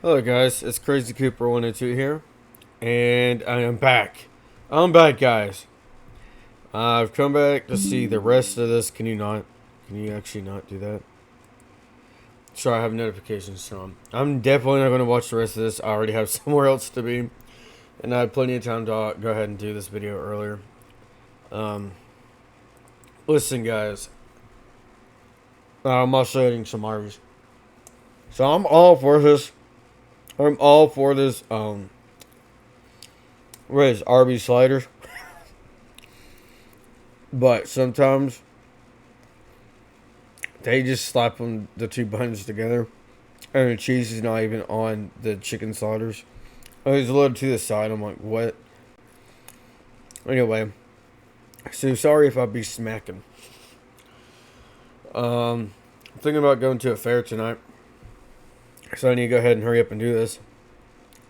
Hello guys, it's Crazy Cooper 102 here, and I am back. I'm back, guys. I've come back to see the rest of this. Can you not? Can you actually not do that? Sorry, I have notifications, so I'm definitely not going to watch the rest of this. I already have somewhere else to be, and I had plenty of time to go ahead and do this video earlier. Um, Listen, guys, I'm also eating some Arby's, so I'm all for this. I'm all for this. What is Arby's sliders? But sometimes they just slap them the two buns together, and the cheese is not even on the chicken sliders. Oh, it's a little to the side. I'm like, what? Anyway, so sorry if I be smacking. I'm thinking about going to a fair tonight, so I need to go ahead and hurry up and do this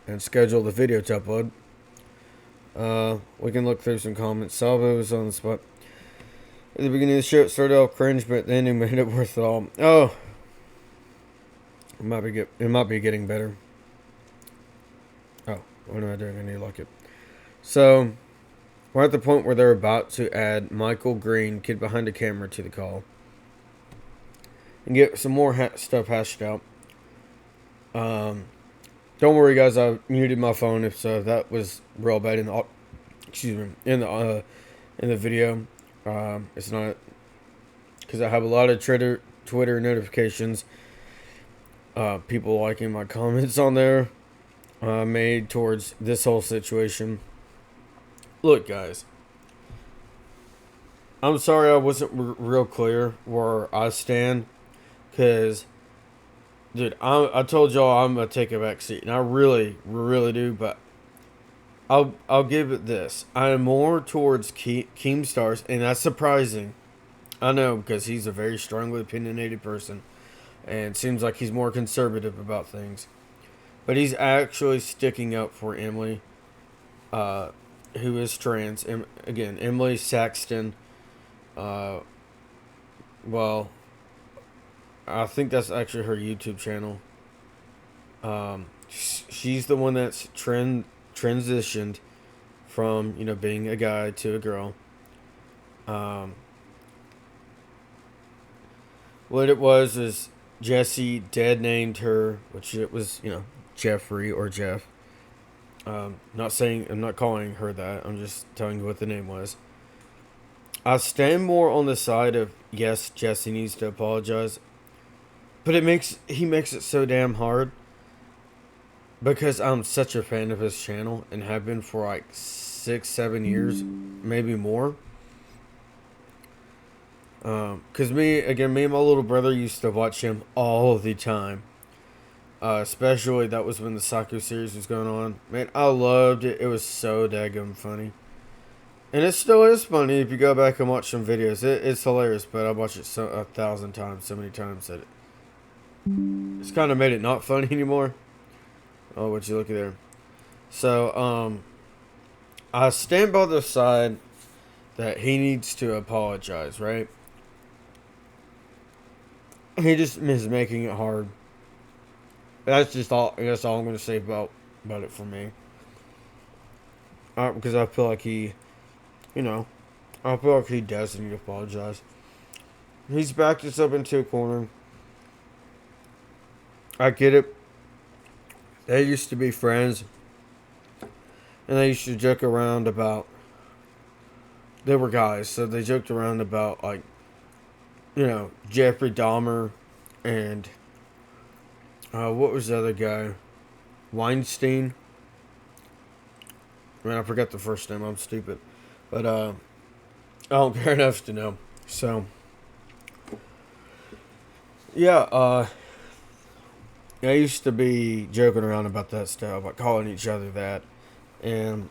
and schedule the video to upload. We can look through some comments. Salvo was on the spot. At the beginning of the show, it started off cringe, but then it made it worth it all. Oh, it might be getting better. Oh, what am I doing? I need to lock it. So, we're at the point where they're about to add Michael Green, kid behind the camera, to the call. And get some more stuff hashed out. Don't worry, guys. I muted my phone if that was real bad in the in the video. It's not because I have a lot of Twitter notifications. People liking my comments on there made towards this whole situation. Look, guys. I'm sorry I wasn't real clear where I stand, because, dude, I told y'all I'm gonna take a back seat, and I really do. But I'll give it this: I am more towards Keemstar's, and that's surprising. I know, because he's a very strongly opinionated person, and seems like he's more conservative about things. But he's actually sticking up for Emily, who is trans. Again, Emily Saxton. Well, I think that's actually her YouTube channel. She's the one that's transitioned from, being a guy to a girl. What it was is Jesse dead named her, which it was, Jeffrey or Jeff. I'm not calling her that. I'm just telling you what the name was. I stand more on the side of, yes, Jesse needs to apologize, but he makes it so damn hard, because I'm such a fan of his channel and have been for like 6-7 years, maybe more. Cause me and my little brother used to watch him all the time. Especially that was when the Psycho series was going on. Man, I loved it. It was so daggum funny. And it still is funny if you go back and watch some videos. It's hilarious, but I watched it 1,000 times, so many times that it's kind of made it not funny anymore. Oh, what you look at there. So, I stand by the side that he needs to apologize, right? He just is making it hard. That's all I'm going to say about it for me. Because I feel like I feel like he does need to apologize. He's backed us up into a corner. I get it. They used to be friends, and they used to joke around about. They were guys, so they joked around about, like, Jeffrey Dahmer, and what was the other guy? Weinstein. Man, I forgot the first name. I'm stupid, but I don't care enough to know. So, yeah, I used to be joking around about that stuff, like calling each other that. And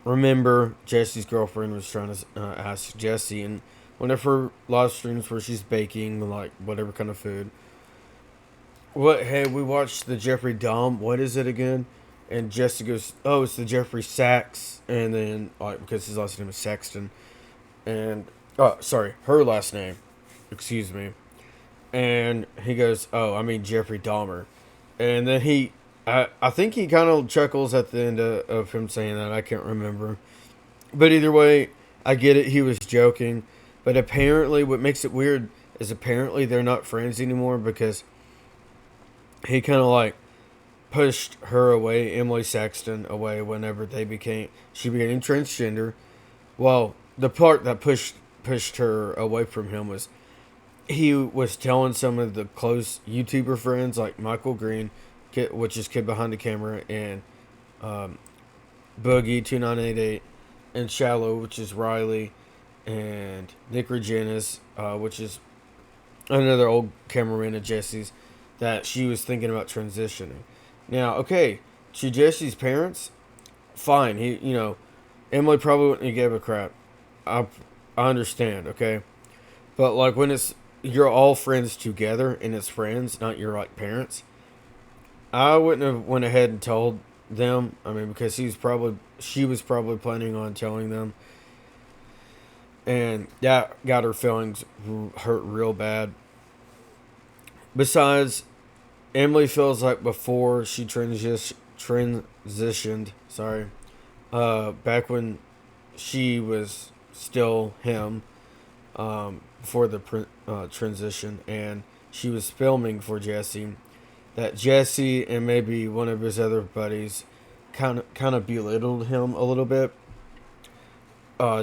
remember, Jesse's girlfriend was trying to ask Jesse in one of her live streams where she's baking, like, whatever kind of food. Hey, we watched the Jeffrey Dahmer, what is it again? And Jesse goes, oh, it's the Jeffrey Sachs. And then, like, because his last name is Sexton. And, oh, sorry, her last name. Excuse me. And he goes, oh, I mean Jeffrey Dahmer. And then I think he kind of chuckles at the end of him saying that. I can't remember. But either way, I get it. He was joking. But apparently, what makes it weird is apparently they're not friends anymore because he kind of like pushed her away, Emily Saxton away, whenever she became transgender. Well, the part that pushed her away from him was he was telling some of the close YouTuber friends like Michael Green, which is Kid Behind the Camera, and Boogie 2988, and Shallow, which is Riley, and Nick Regenis, which is another old cameraman of Jesse's, that she was thinking about transitioning. Now, okay, to Jesse's parents, fine. Emily probably wouldn't give a crap. I understand, okay, but like when you're all friends together and it's friends, not your like parents, I wouldn't have went ahead and told them. I mean, because she was probably planning on telling them, and that got her feelings hurt real bad. Besides, Emily feels like before she transitioned, sorry, back when she was still him, before the transition, and she was filming for Jesse, that Jesse and maybe one of his other buddies kind of belittled him a little bit,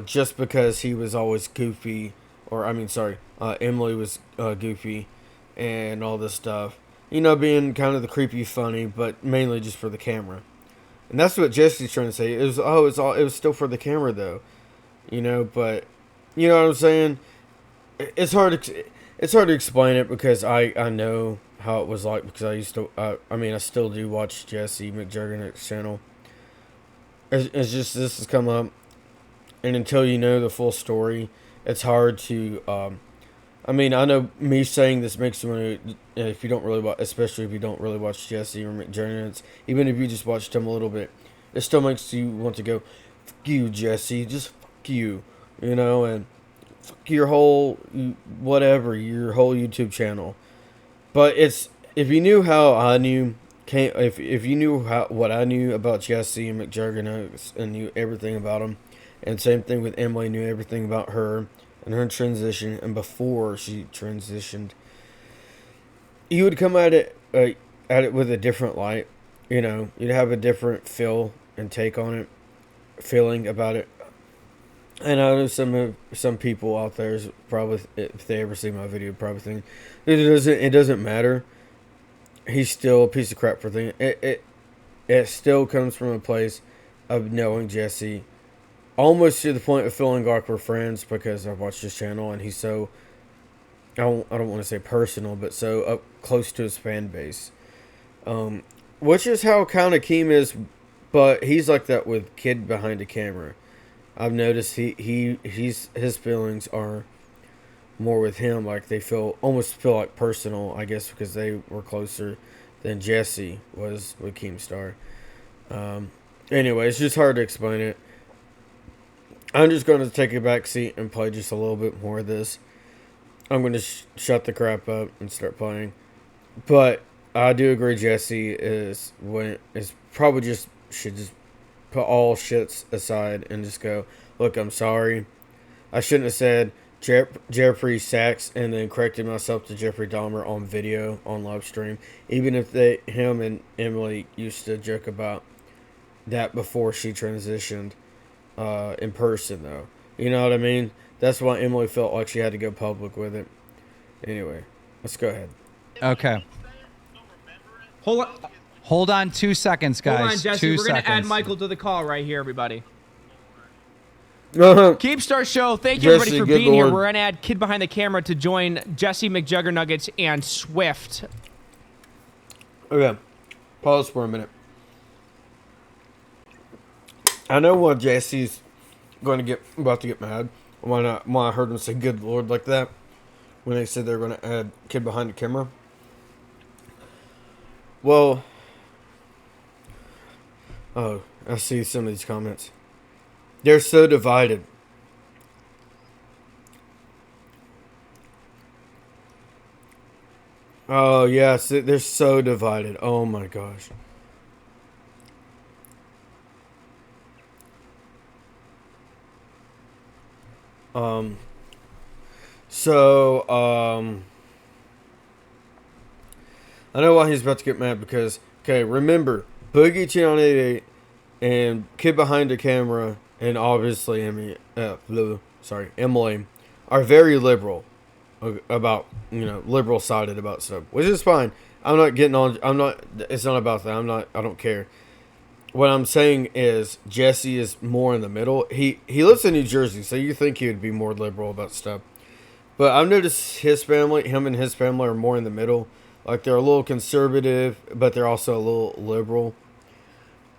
just because he was always goofy, or I mean, sorry, Emily was goofy, and all this stuff. Being kind of the creepy funny, but mainly just for the camera. And that's what Jesse's trying to say. It was still for the camera though. But you know what I'm saying? It's hard to explain it because I know how it was like, because I used to I still do watch Jesse Mcjuggernuggets channel. It's just this has come up, and until you know the full story, it's hard to I know me saying this makes you want to, if you don't really watch, especially if you don't really watch Jesse or Mcjuggernuggets, even if you just watched him a little bit, it still makes you want to go, fuck you, Jesse, just fuck you, and fuck your whole, whatever, your whole YouTube channel. But if you knew how I knew, if you knew what I knew about Jesse and Mcjuggernuggets and knew everything about him, and same thing with Emily, knew everything about her and her transition, and before she transitioned, you would come at it with a different light. You'd have a different feel and take on it, feeling about it. And I know some people out there is probably, if they ever see my video, probably think it doesn't matter. He's still a piece of crap for things. It still comes from a place of knowing Jesse, almost to the point of feeling like we're friends, because I've watched his channel and he's so, I don't want to say personal, but so up close to his fan base. Which is how kind of Keem is, but he's like that with Kid Behind the Camera. I've noticed his feelings are more with him, like they almost feel like personal, I guess, because they were closer than Jesse was with Keemstar. Anyway, it's just hard to explain it. I'm just going to take a back seat and play just a little bit more of this. I'm going to shut the crap up and start playing. But I do agree Jesse is probably should just put all shits aside and just go, look, I'm sorry. I shouldn't have said Jeffrey Sachs and then corrected myself to Jeffrey Dahmer on video, on live stream. Even if him and Emily used to joke about that before she transitioned. In person though, you know what I mean? That's why Emily felt like she had to go public with it. Anyway, let's go ahead. Okay. Hold on 2 seconds, guys. Hold on, Jesse. We're going to add seconds. Michael to the call right here, everybody. Uh-huh. Keemstar Show, thank you everybody Jesse, for good being here. Lord. We're going to add Kid Behind the Camera to join Jesse Mcjuggernuggets and Swift. Okay, pause for a minute. I know why Jesse's about to get mad when I heard him say "Good Lord" like that when they said they're going to add Kid Behind the Camera. Well, oh, I see some of these comments. They're so divided. Oh yes, they're so divided. Oh my gosh. Um. So I know why he's about to get mad because okay, remember Boogie 288 and Kid Behind the Camera and obviously Emily are very liberal about liberal sided about stuff, which is fine. I'm not getting on. I'm not. It's not about that. I'm not. I don't care. What I'm saying is Jesse is more in the middle. He lives in New Jersey, so you think he would be more liberal about stuff. But I've noticed him and his family are more in the middle. Like they're a little conservative, but they're also a little liberal.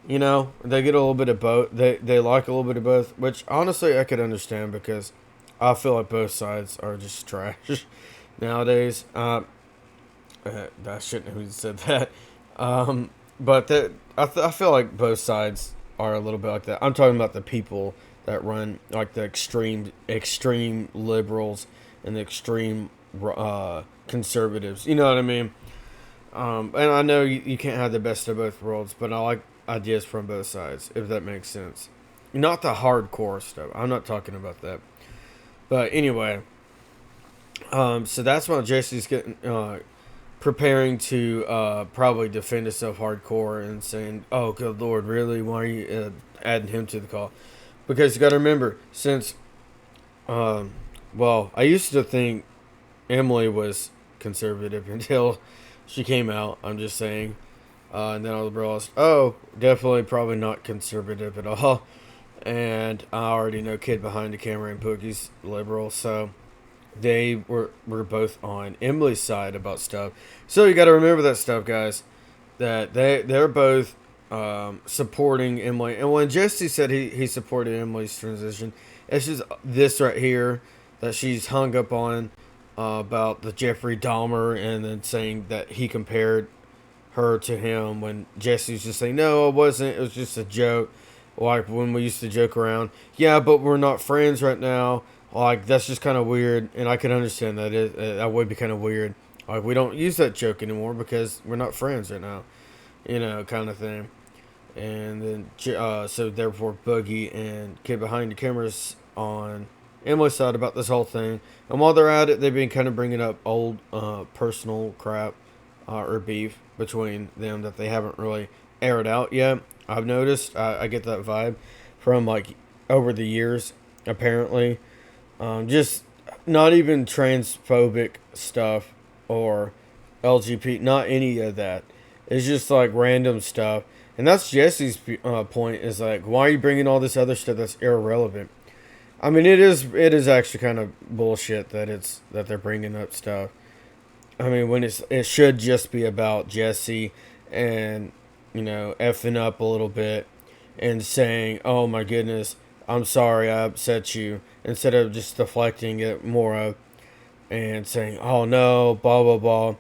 They get a little bit of both. They like a little bit of both, which honestly I could understand because I feel like both sides are just trash nowadays. I shouldn't have said that. But I feel like both sides are a little bit like that. I'm talking about the people that run like the extreme liberals and the extreme conservatives. You know what I mean? And I know you can't have the best of both worlds, but I like ideas from both sides, if that makes sense. Not the hardcore stuff. I'm not talking about that. But anyway, so that's why Jesse's getting preparing to probably defend himself hardcore and saying, "Oh, good lord, really? Why are you adding him to the call?" Because you got to remember, since I used to think Emily was conservative until she came out. I'm just saying. And then I realized, oh, definitely probably not conservative at all. And I already know Kid Behind the Camera and Boogie's liberal, so were both on Emily's side about stuff. So you got to remember that stuff, guys. That they're both supporting Emily. And when Jesse said he supported Emily's transition, it's just this right here that she's hung up on about the Jeffrey Dahmer, and then saying that he compared her to him when Jesse's just saying, no, it wasn't. It was just a joke. Like when we used to joke around. Yeah, but we're not friends right now. Like that's just kind of weird, and I can understand that. That would be kind of weird. Like we don't use that joke anymore because we're not friends right now. Kind of thing. And then so therefore Boogie and Kid Behind the Cameras on Emily's side about this whole thing. And while they're at it, they've been kind of bringing up old personal crap or beef between them that they haven't really aired out yet. I've noticed. I get that vibe from like over the years. Apparently, just not even transphobic stuff or LGBT. Not any of that. It's just like random stuff. And that's Jesse's point. Is like, why are you bringing all this other stuff that's irrelevant? I mean, it is actually kind of bullshit that they're bringing up stuff. I mean, when it should just be about Jesse and effing up a little bit and saying, "Oh my goodness, I'm sorry I upset you," instead of just deflecting it more of and saying, "Oh no, blah blah blah,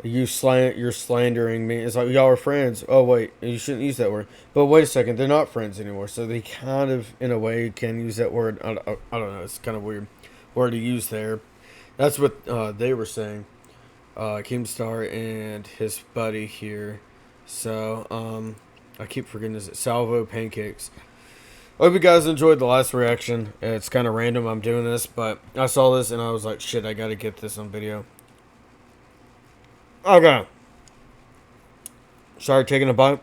you're slandering me." It's like y'all are friends. Oh wait, you shouldn't use that word. But wait a second, they're not friends anymore, so they kind of in a way can use that word. I don't know. It's kind of weird word to use there. That's what they were saying. Keemstar and his buddy here. So, I keep forgetting this. Salvo Pancakes. I hope you guys enjoyed the last reaction. It's kind of random I'm doing this, but I saw this and I was like, shit, I gotta get this on video. Okay. Sorry, taking a bite.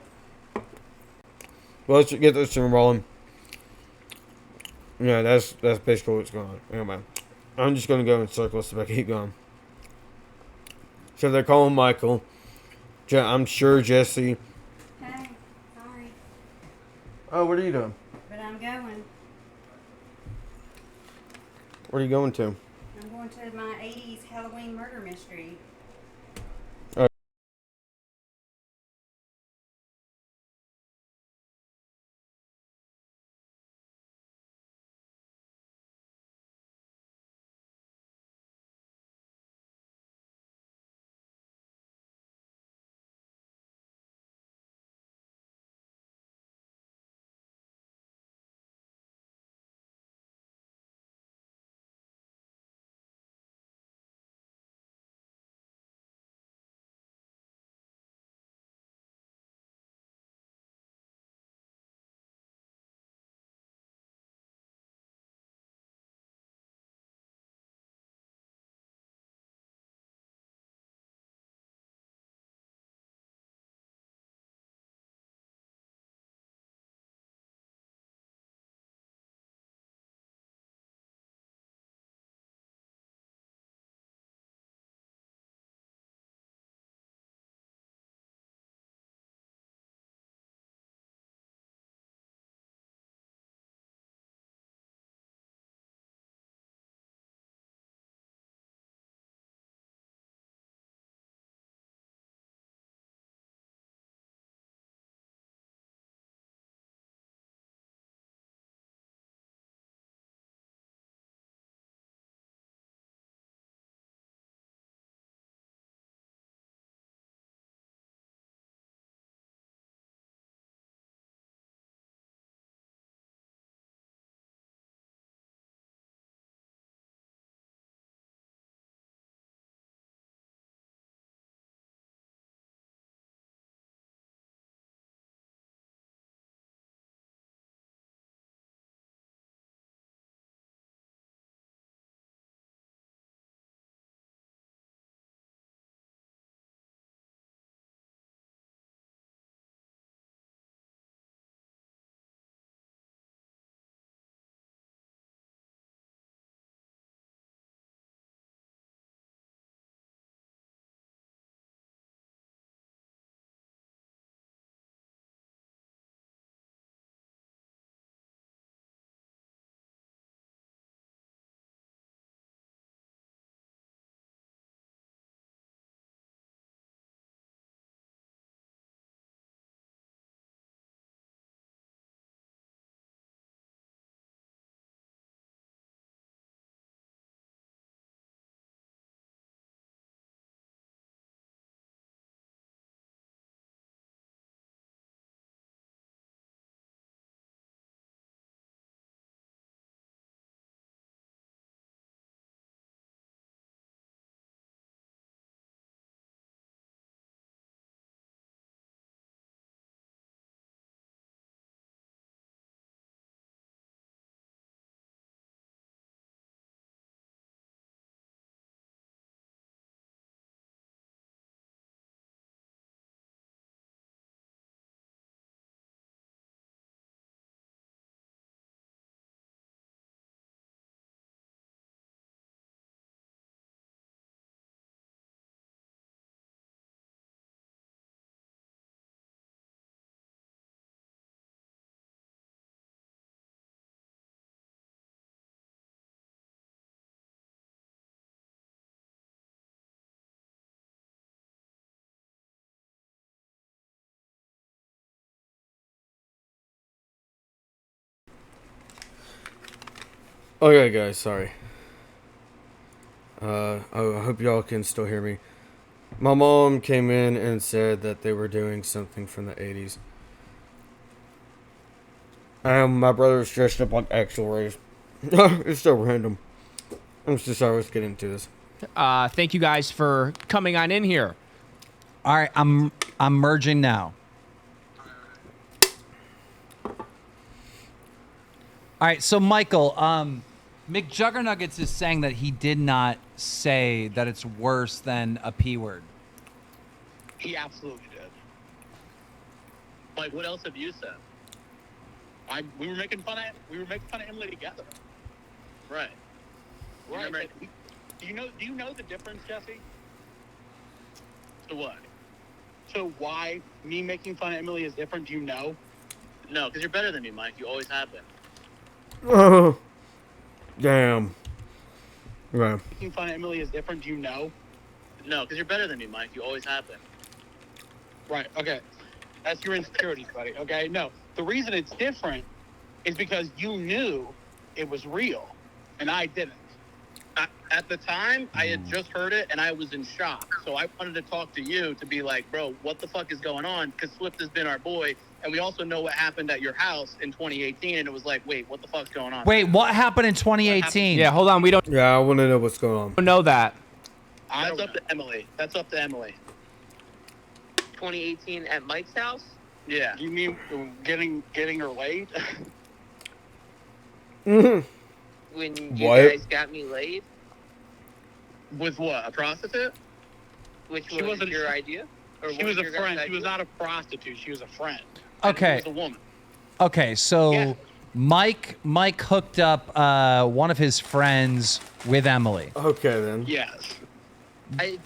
Well, let's get this thing rolling. Yeah, that's basically what's going on. Anyway, I'm just gonna go in circles so I keep going. So they're calling Michael. I'm sure Jesse. Hey, sorry, Oh, what are you doing? but I'm going. Where are you going to? I'm going to my 80s Halloween murder mystery. Okay, guys, sorry. I hope y'all can still hear me. My mom came in and said that they were doing something from the 80s. My brother's dressed up like actual race. It's so random. I'm so sorry, let's get into this. Thank you guys for coming on in here. All right, I'm merging now. All right, so Michael, Mcjuggernuggets is saying that he did not say that it's worse than a P word. He absolutely did. Like, what else have you said? We were making fun of Emily together. Right. Right. Remember- Do you know the difference, Jesse? To what? So why me making fun of Emily is different? Do you know? No, because you're better than me, Mike. You always have been. Oh, damn. Okay. Making fun of Emily is different. Do you know? No, because you're better than me, Mike. You always have been. Right. Okay. That's your insecurities, buddy. Okay. No, the reason it's different is because you knew it was real, and I didn't. At the time, I had just heard it, and I was in shock. So I wanted to talk to you to be like, bro, what the fuck is going on? Because Swift has been our boy, and we also know what happened at your house in 2018, and it was like, wait, what the fuck's going on? Wait, what happened in 2018? Yeah, hold on. We don't Yeah, I want to know what's going on. know that. That's up to Emily. That's up to Emily. 2018 at Mike's house? Yeah. You mean getting her laid? Mm-hmm. When you What? guys got me laid? With what? A prostitute? Which She was wasn't- your idea? Or She what was a your guys' friend. She idea? was not a prostitute. She was a friend. Okay. She was a woman. Okay, so Yeah. Mike hooked up one of his friends with Emily. Okay, then. Yes.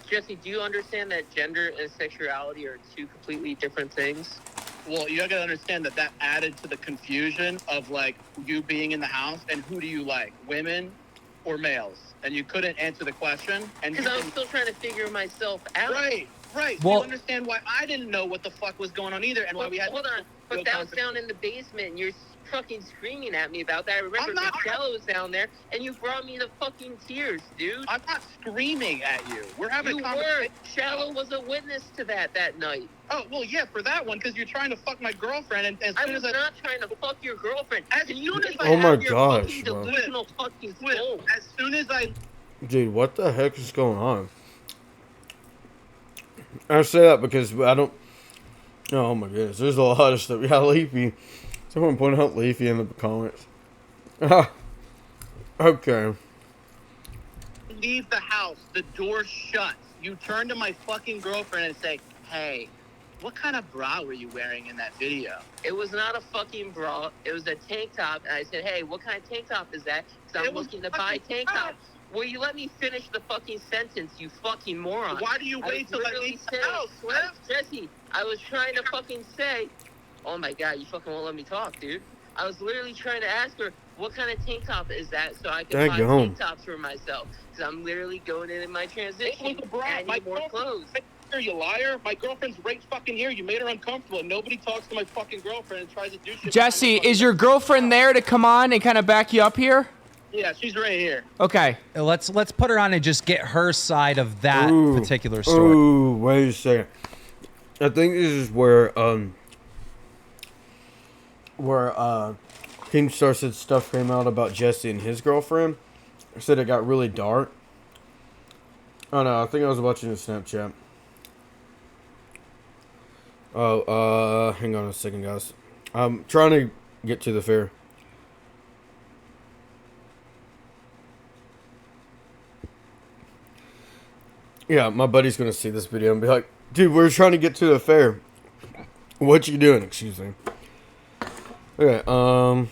Jesse, do you understand that gender and sexuality are two completely different things? Well, you gotta understand that added to the confusion of like you being in the house and who do you like, women or males? And you couldn't answer the question. And Because I was still trying to figure myself out. right. Well- You understand why I didn't know what the fuck was going on either, and why we had. Hold on, but no that was confidence. down in the basement, and you're fucking screaming at me about that. I remember I'm not- Costello was down there, and you brought me to fucking tears, dude. I'm not screaming at you. We're having You a were. conversation. Shallow was a witness to that night. Oh well, yeah, for that one, because you're trying to fuck my girlfriend, and as I soon was as not trying to fuck your girlfriend. As And you soon as just I Oh my have your gosh, fucking bro. delusional fucking soul. as soon as I Dude, what the heck is going on? I say that because I don't... Oh my goodness, there's a lot of stuff. Yeah, Leafy. Someone point out Leafy in the comments. Okay. leave the house, the door shuts. You turn to my fucking girlfriend and say, "Hey, what kind of bra were you wearing in that video?" It was not a fucking bra. It was a tank top. And I said, hey, what kind of tank top is that? Because It I'm was looking to buy fucking tank tops. tops. Well, you let me finish the fucking sentence, you fucking moron. Why do you I wait was till I literally leave the saying, house, Swift, Jesse, I was trying to fucking say, oh my god, you fucking won't let me talk, dude. I was literally trying to ask her, what kind of tank top is that so I can buy Daggone. tank tops for myself? Because I'm literally going in my transition It was a bra. and I My need more girlfriend- clothes. Here, you liar. My girlfriend's right fucking here. You made her uncomfortable, and nobody talks to my fucking girlfriend and tries to do shit. Jesse, is your girlfriend there to come on and kind of back you up here? Yeah, she's right here. Okay. Let's put her on and just get her side of that Ooh. particular story. Ooh, wait a second. I think this is where Keemstar said stuff came out about Jesse and his girlfriend. I said it got really dark. Oh no, I think I was watching a Snapchat. Oh, hang on a second, guys. I'm trying to get to the fair. Yeah, my buddy's gonna see this video and be like, dude, we're trying to get to the fair. What you doing? Excuse me. Okay, oh,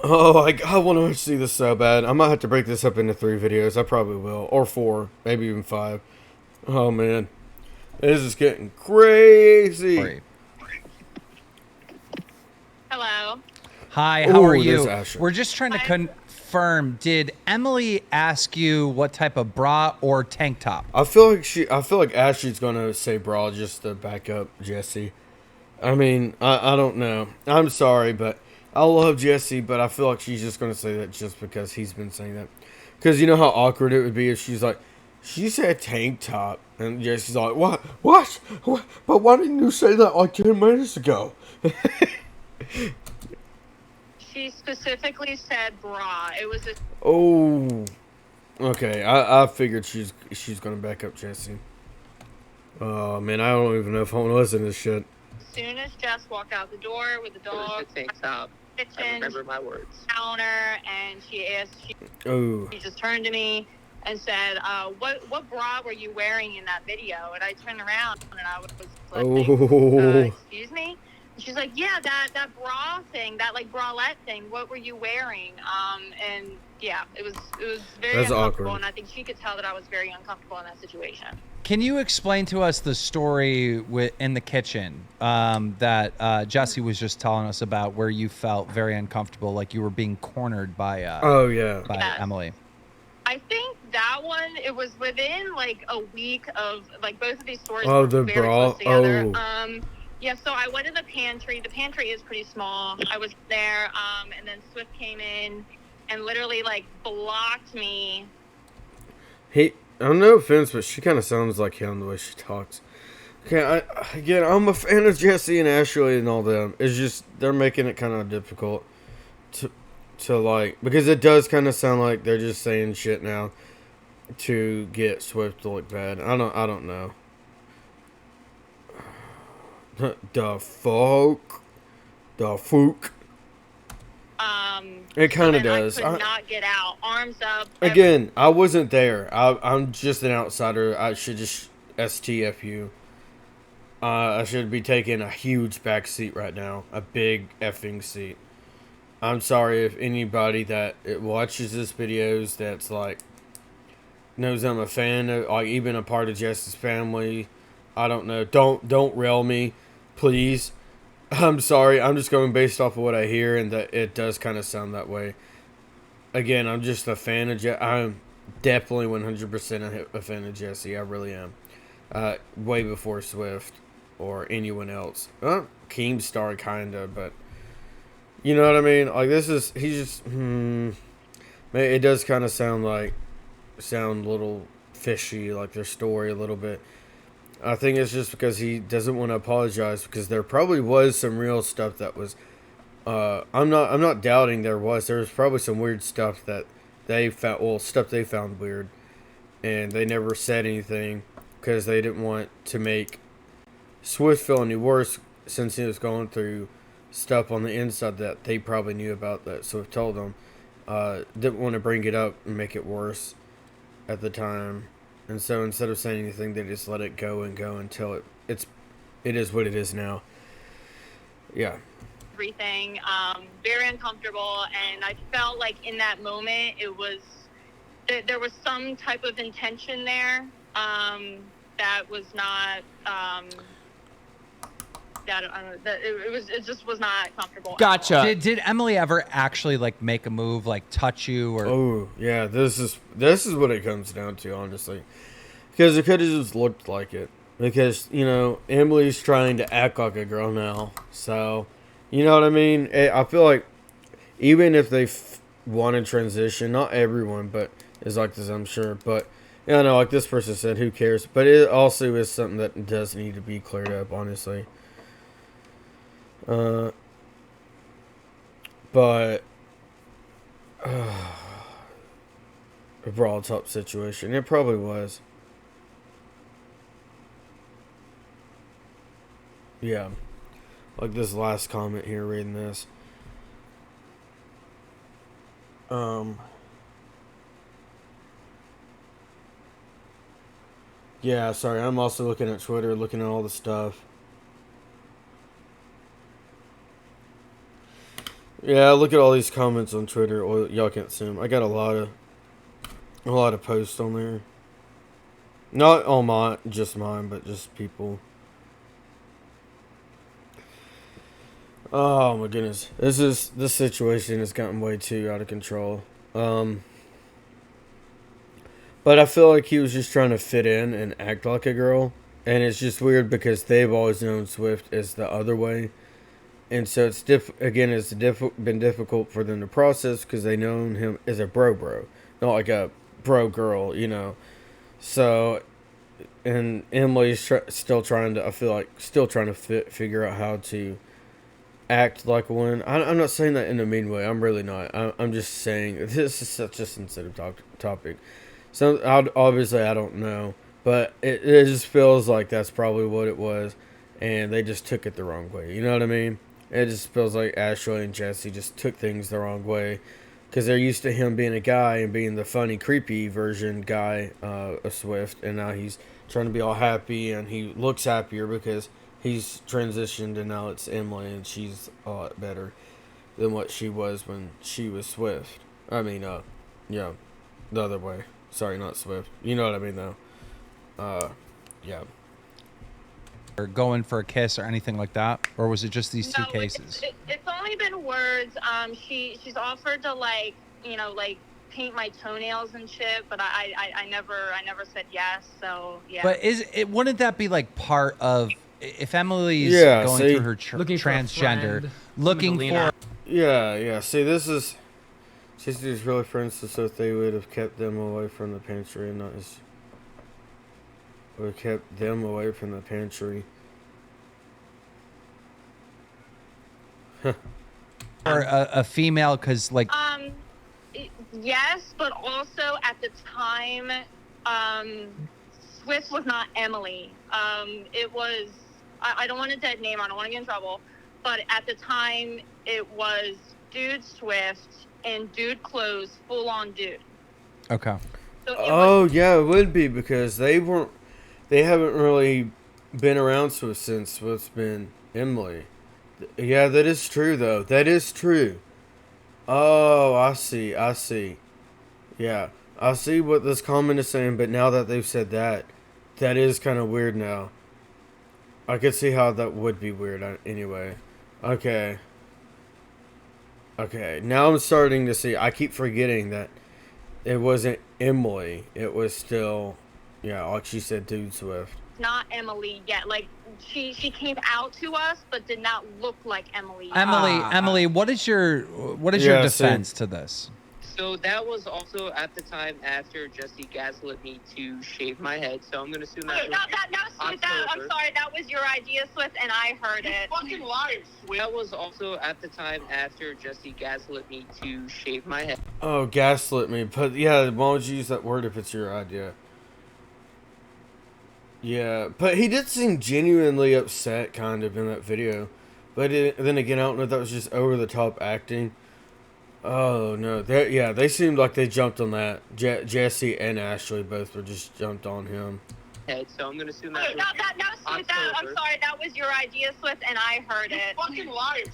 I want to see this so bad. I might have to break this up into 3 videos. I probably will. Or 4. Maybe even 5. Oh, man. This is getting crazy. Great. Hello. Hi, how are Ooh, there's you? Asher. We're just trying to Hi. confirm. Did Emily ask you what type of bra or tank top? I feel like Ashley's gonna say bra just to back up Jesse. I mean, I don't know. I'm sorry, but I love Jesse, but I feel like she's just gonna say that just because he's been saying that. Because you know how awkward it would be if she's like, she said tank top, and Jesse's like, what? What? But why didn't you say that like 10 minutes ago? She specifically said bra. It was a Oh, okay. I figured she's gonna back up Jesse. Oh man, I don't even know if I want to listen to this shit. as soon as Jess walked out the door with the It was dog, a tank top. I kitchen, remember my words. counter, and she Oh, just turned to me and said, what bra were you wearing in that video? And I turned around and I was like, oh. excuse me? And she's like, yeah, that bra thing, that like bralette thing, what were you wearing? And yeah, it was very That's uncomfortable, awkward. and I think she could tell that I was very uncomfortable in that situation. Can you explain to us the story in the kitchen that Jesse was just telling us about, where you felt very uncomfortable, like you were being cornered by Oh yeah. Yes. Emily? I think that one, it was within like a week of like both of these stories Oh, were the very bra? close together. Oh. Yeah, so I went to the pantry. The pantry is pretty small. I was there, and then Swift came in and literally like blocked me. No offense, but she kind of sounds like him the way she talks. Okay, I'm a fan of Jesse and Ashley and all them. It's just they're making it kind of difficult to like, because it does kind of sound like they're just saying shit now to get Swift to look bad. I don't know. The fuck. It kind of does. I could not get out. Arms up. Again, I wasn't there. I'm just an outsider. I should just STFU. I should be taking a huge back seat right now. A big effing seat. I'm sorry if anybody that watches this videos that's like knows I'm a fan of, like even a part of Jesse's family. I don't know. Don't rail me, please. I'm sorry. I'm just going based off of what I hear, and that it does kind of sound that way. Again, I'm just a fan of Jesse. I'm definitely 100% a fan of Jesse. I really am. Way before Swift or anyone else. Keemstar kinda, but you know what I mean? Like he's just it does kind of sound a little fishy, like their story a little bit. I think it's just because he doesn't want to apologize, because there probably was some real stuff that was I'm not doubting there was probably some weird stuff that they found, stuff they found weird, and they never said anything because they didn't want to make Swift feel any worse, since he was going through stuff on the inside that they probably knew about that Swift told them. Didn't want to bring it up and make it worse at the time. And so instead of saying anything, they just let it go until it is what it is now. Yeah. Everything, very uncomfortable, and I felt like in that moment there was some type of intention there that was not it just was not comfortable. Gotcha. Did Emily ever actually like make a move, like touch you or? Oh yeah, this is what it comes down to, honestly, because it could have just looked like it. Because Emily's trying to act like a girl now, so you know what I mean. I feel like even if they want to transition, not everyone, but is like this, I'm sure. But like this person said, who cares? But it also is something that does need to be cleared up, honestly. But a brawl top situation, it probably was. Yeah, like this last comment here, reading this. Yeah, sorry, I'm also looking at Twitter, looking at all the stuff. Yeah, look at all these comments on Twitter. Well, y'all can't see them. I got a lot of posts on there. Not all just mine, but just people. Oh my goodness, this situation has gotten way too out of control. But I feel like he was just trying to fit in and act like a girl, and it's just weird because they've always known Swift as the other way. and so it's been difficult for them to process because they known him as a bro, not like a bro girl, you know. So, and Emily's still trying to, I feel like, figure out how to act like one. I'm not saying that in a mean way. I'm really not. I'm just saying this is such a sensitive topic. So obviously I don't know, but it just feels like that's probably what it was, and they just took it the wrong way. You know what I mean? It just feels like Ashley and Jesse just took things the wrong way, because they're used to him being a guy and being the funny, creepy version guy of Swift, and now he's trying to be all happy, and he looks happier because he's transitioned, and now it's Emily, and she's a lot better than what she was when she was Swift. I mean, yeah, the other way. Sorry, not Swift. You know what I mean, though. Yeah. Or going for a kiss or anything like that, or was it just these two cases? It's only been words. She's offered to like paint my toenails and shit, but I never said yes. So yeah. But wouldn't that be like part of if Emily's going through her transgender, looking for? Yeah. See, this is. She's really friends, so if they would have kept them away from the pantry and not as. Would have kept them away from the pantry. Or a female, because like. Yes, but also at the time, Swift was not Emily. It was. I don't want a dead name. I don't want to get in trouble. But at the time, it was Dude Swift and Dude clothes, full on dude. Okay. So yeah, it would be because they haven't really been around since Swift's been Emily. Yeah, that is true though. That is true. Oh, I see. Yeah, I see what this comment is saying, but now that they've said that, that is kind of weird now. I could see how that would be weird anyway. Okay, now I'm starting to see. I keep forgetting that it wasn't Emily. It was still, yeah, like she said, Dude Swift. Not Emily yet. Like, she came out to us, but did not look like Emily. Emily, what is your defense to this? So that was also at the time after Jesse gaslit me to shave my head. So I'm going to assume that. I'm sorry, that was your idea, Swift, and I heard it. Fucking liar, Swift. That was also at the time after Jesse gaslit me to shave my head. Oh, gaslit me. But yeah, why would you use that word if it's your idea? Yeah, but he did seem genuinely upset, kind of, in that video. But then again, I don't know if that was just over-the-top acting. Oh, no. They seemed like they jumped on that. Jesse and Ashley both were just jumped on him. So I'm going to assume that. I'm sorry, that was your idea, Swift, and I heard it. Fucking liar,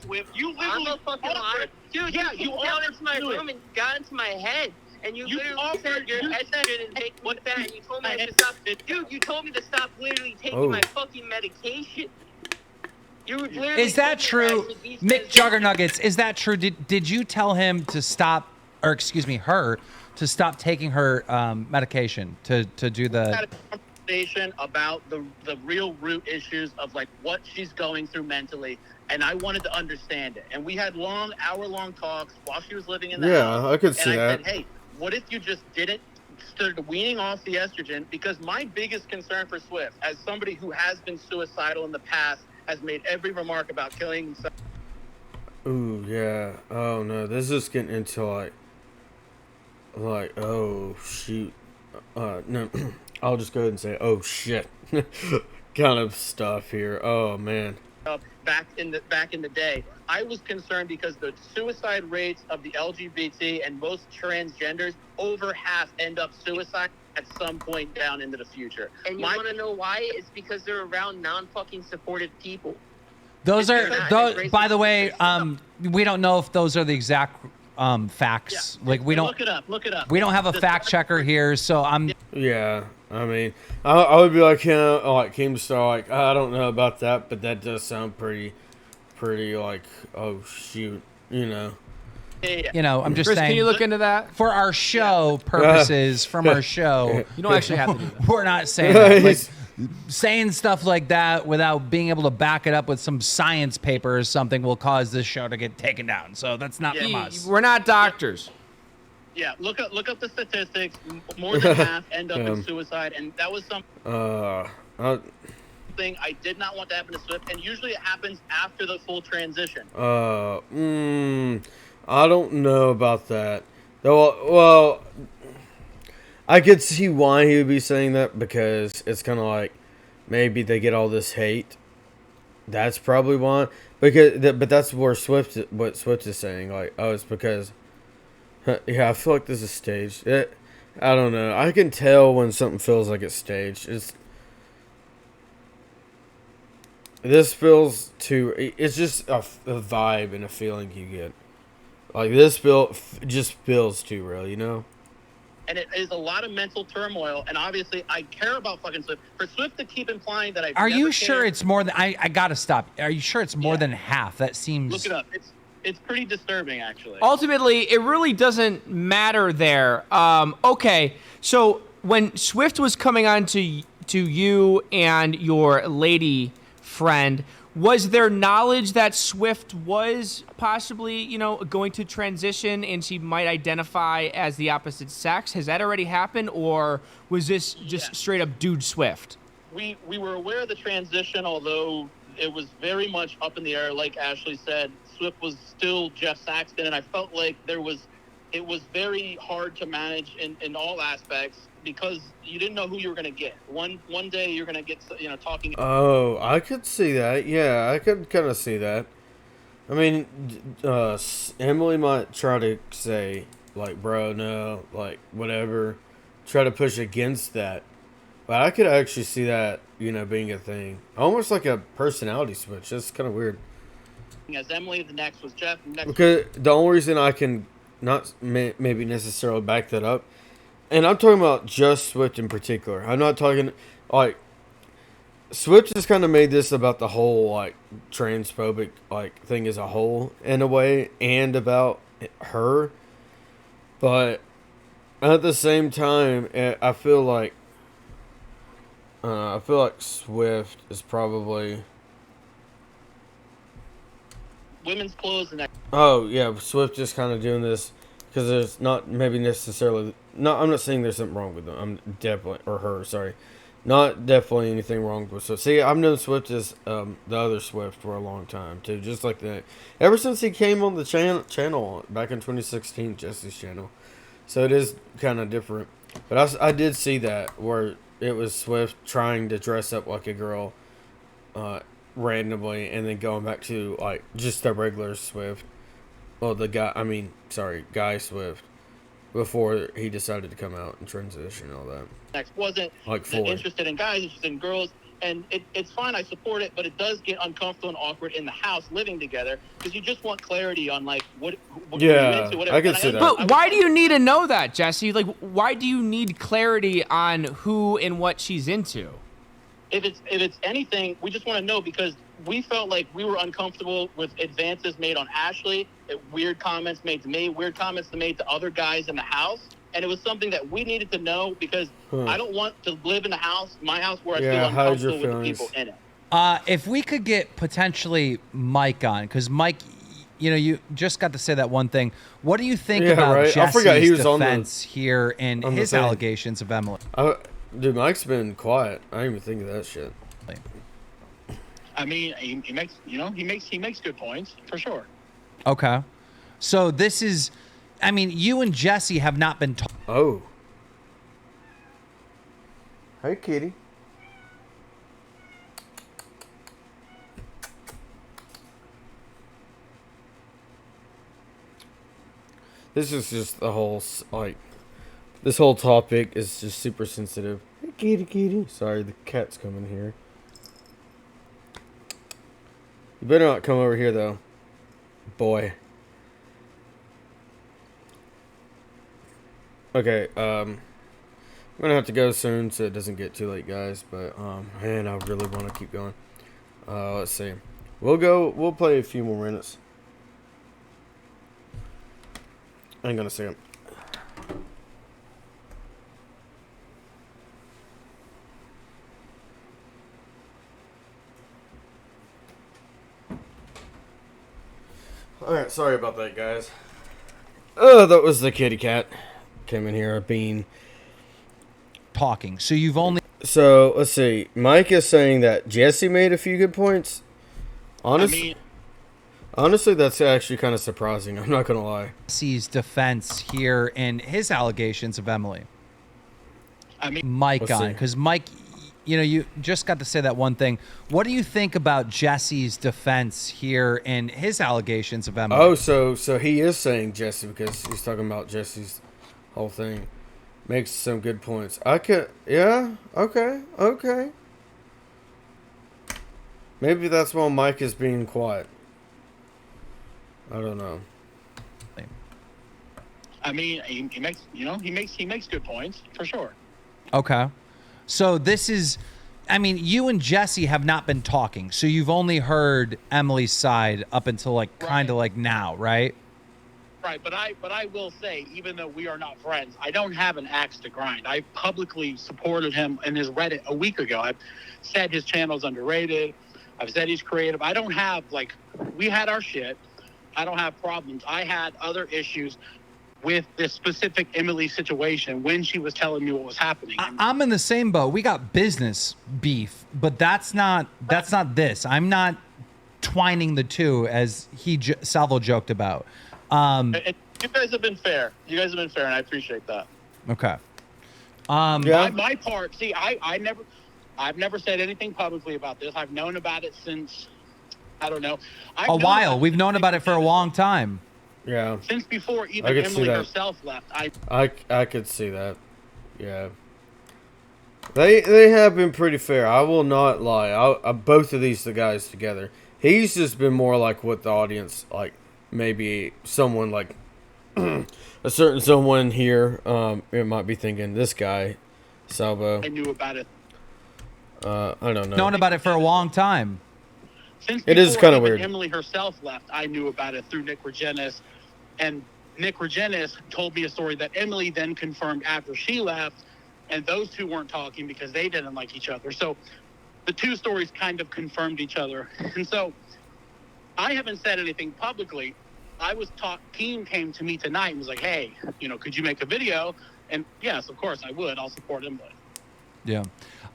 Swift. You literally. I'm a fucking liar. Dude, yeah, you got into my room and got into my head. And you literally said your estrogen is making me fat, and you told me to stop. Dude, you told me to stop literally taking my fucking medication. Is that true, Mcjuggernuggets? Is that true? Did you tell him to stop, or excuse me, her to stop taking her medication to do the? We had a conversation about the real root issues of like what she's going through mentally, and I wanted to understand it. And we had hour-long talks while she was living in the house. Yeah, I could see that. And I said, hey, what if you just started weaning off the estrogen? Because my biggest concern for Swift, as somebody who has been suicidal in the past, has made every remark about killing himself. Ooh, yeah. Oh, no. This is getting into, like, oh, shoot. No, I'll just go ahead and say, oh, shit. kind of stuff here. Oh, man. Back in the day, I was concerned because the suicide rates of the LGBT and most transgenders, over half end up suicide at some point down into the future. And you want to know why? It's because they're around non-fucking supportive people. Those by the way, we don't know if those are the exact facts. Yeah. Like we don't look it up. We don't have a fact checker here, so I'm. Yeah, I mean, I would be like him, like Keemstar, like I don't know about that, but that does sound pretty like, oh shoot, you know. You know, I'm just Chris, saying. Can you look into that for our show purposes? From our show, you don't actually have to do that. We're not saying that. Like, saying stuff like that without being able to back it up with some science paper or something will cause this show to get taken down. So that's not from us. We're not doctors. Yeah, look up the statistics. More than half end up in suicide, and that was something I did not want to happen to Swift. And usually it happens after the full transition. I don't know about that. Well, I could see why he would be saying that, because it's kind of like maybe they get all this hate. That's probably why. But that's where what Swift is saying. Like, oh, it's because. Yeah, I feel like this is staged. I don't know. I can tell when something feels like it's staged. This feels too. It's just a vibe and a feeling you get. Like this just feels too real, you know. And it is a lot of mental turmoil. And obviously, I care about fucking Swift. For Swift to keep implying that Are you sure it's more than? I gotta stop. Are you sure it's more than half? That seems. Look it up. It's pretty disturbing, actually. Ultimately, it really doesn't matter there. Okay, so when Swift was coming on to you and your lady friend, was there knowledge that Swift was possibly, going to transition and she might identify as the opposite sex? Has that already happened, or was this just straight up dude Swift? We were aware of the transition, although it was very much up in the air. Like Ashley said, Swift was still Jeff Saxton, and I felt like it was very hard to manage in all aspects, because you didn't know who you were going to get. One day you're going to get, talking. Oh, I could see that. Yeah, I could kind of see that. I mean, Emily might try to say, like, bro, no, like, whatever. Try to push against that. But I could actually see that, being a thing. Almost like a personality switch. That's kind of weird. As Emily, the next was Jeff. Because the only reason I can not maybe necessarily back that up, and I'm talking about just Swift in particular. I'm not talking, like, Swift just kind of made this about the whole, like, transphobic, like, thing as a whole, in a way, and about her. But at the same time, I feel like Swift is probably women's clothes and. Oh yeah, Swift just kind of doing this because there's not maybe necessarily. No, I'm not saying there's something wrong with them. I'm definitely or her. Sorry, not definitely anything wrong with Swift. See, I've known Swift as the other Swift for a long time too, just like that. Ever since he came on the channel back in 2016, Jesse's channel. So it is kind of different. But I did see that where it was Swift trying to dress up like a girl randomly and then going back to like just the regular Swift. Well, Guy Swift before he decided to come out and transition and all that. Next wasn't like interested in guys, interested in girls. And it's fine, I support it, but it does get uncomfortable and awkward in the house living together because you just want clarity on like what you're into, whatever. I can see that. But why do you need to know that, Jesse? Like, why do you need clarity on who and what she's into? If it's anything, we just want to know because we felt like we were uncomfortable with advances made on Ashley, weird comments made to me, weird comments made to other guys in the house. And it was something that we needed to know because I don't want to live in my house where I feel uncomfortable with the people in it. If we could get potentially Mike on, because Mike, you just got to say that one thing. What do you think about Jesse's defense here and his allegations of Emily? Dude, Mike's been quiet. I didn't even think of that shit. I mean, he makes good points for sure. Okay, so this is. I mean, you and Jesse have not been talking. Oh. Hey, kitty. This is just the whole, like, this whole topic is just super sensitive. Hey, kitty, kitty. Sorry, the cat's coming here. You better not come over here, though. Boy. Okay, I'm gonna have to go soon so it doesn't get too late, guys, but, man, I really want to keep going. Let's see. We'll play a few more minutes. Hang on a second. Alright, sorry about that, guys. Oh, that was the kitty cat. Came in here being... Talking. So you've only... So, let's see. Mike is saying that Jesse made a few good points. Honestly, that's actually kind of surprising. I'm not going to lie. Jesse's defense here in his allegations of Emily. I mean, Mike on. Because Mike, you know, you just got to say that one thing. What do you think about Jesse's defense here in his allegations of Emily? Oh, so he is saying Jesse because he's talking about Jesse's whole thing. Makes some good points. Yeah, okay. Maybe that's why Mike is being quiet. I don't know. I mean, he makes good points for sure. Okay. So this is, I mean, you and Jesse have not been talking, so you've only heard Emily's side up until like kind of like now, right? Right, but I will say, even though we are not friends, I don't have an axe to grind. I publicly supported him in his Reddit a week ago. I've said his channel's underrated. I've said he's creative. I don't have, like, we had our shit. I don't have problems. I had other issues with this specific Emily situation when she was telling me what was happening. I'm in the same boat. We got business beef, but that's not this. I'm not twining the two as Salvo joked about. And you guys have been fair. And I appreciate that. Okay. My part, see, I've never said anything publicly about this. I've known about it since, I don't know. A while. We've known about it for a long time. Yeah. Since before even Emily herself left. I could see that. Yeah. They have been pretty fair. I will not lie. Both of these guys together. He's just been more like what the audience, like maybe someone like a certain someone here it might be thinking this guy, Salvo. I knew about it. I don't know. Known about it for a long time. Since it is kind of weird. Emily herself left, I knew about it through Nick Regenis. And Nick Regenis told me a story that Emily then confirmed after she left, and those two weren't talking because they didn't like each other. So the two stories kind of confirmed each other. And so I haven't said anything publicly. I was Keem came to me tonight and was like, hey, could you make a video? And yes, of course I would. I'll support him. But yeah.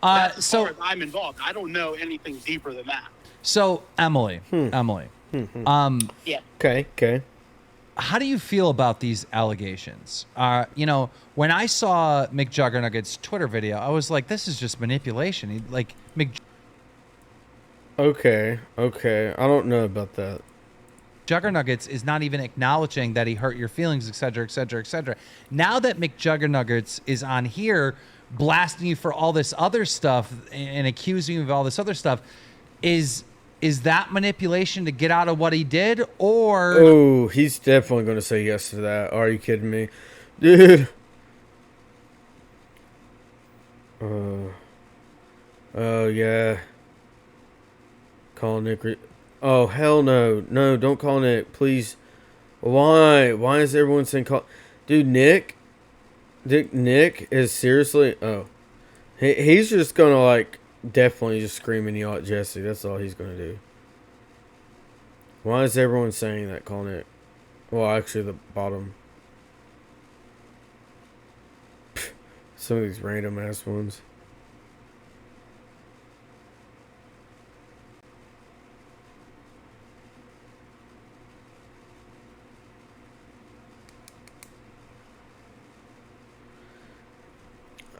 As far as I'm involved, I don't know anything deeper than that. So Emily. Yeah. Okay. How do you feel about these allegations? When I saw Mcjuggernuggets' Twitter video, I was like, this is just manipulation. Okay. I don't know about that. Mcjuggernuggets is not even acknowledging that he hurt your feelings, etc., etc., etc. Now that Mcjuggernuggets is on here blasting you for all this other stuff and accusing you of all this other stuff, is that manipulation to get out of what he did, or... Oh, he's definitely going to say yes to that. Are you kidding me? Dude. Oh, yeah. Call Nick... Oh, hell no. No, don't call Nick, please. Why? Why is everyone saying call... Dude, Nick is seriously... Oh. He's just going to, like... Definitely just scream and yell at Jesse. That's all he's going to do. Why is everyone saying that? Calling it... Well, actually, the bottom. Some of these random ass ones.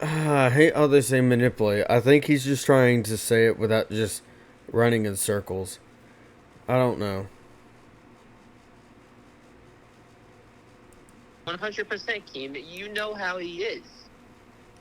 I hate how they say manipulate. I think he's just trying to say it without just running in circles. I don't know. 100% Keem. You know how he is.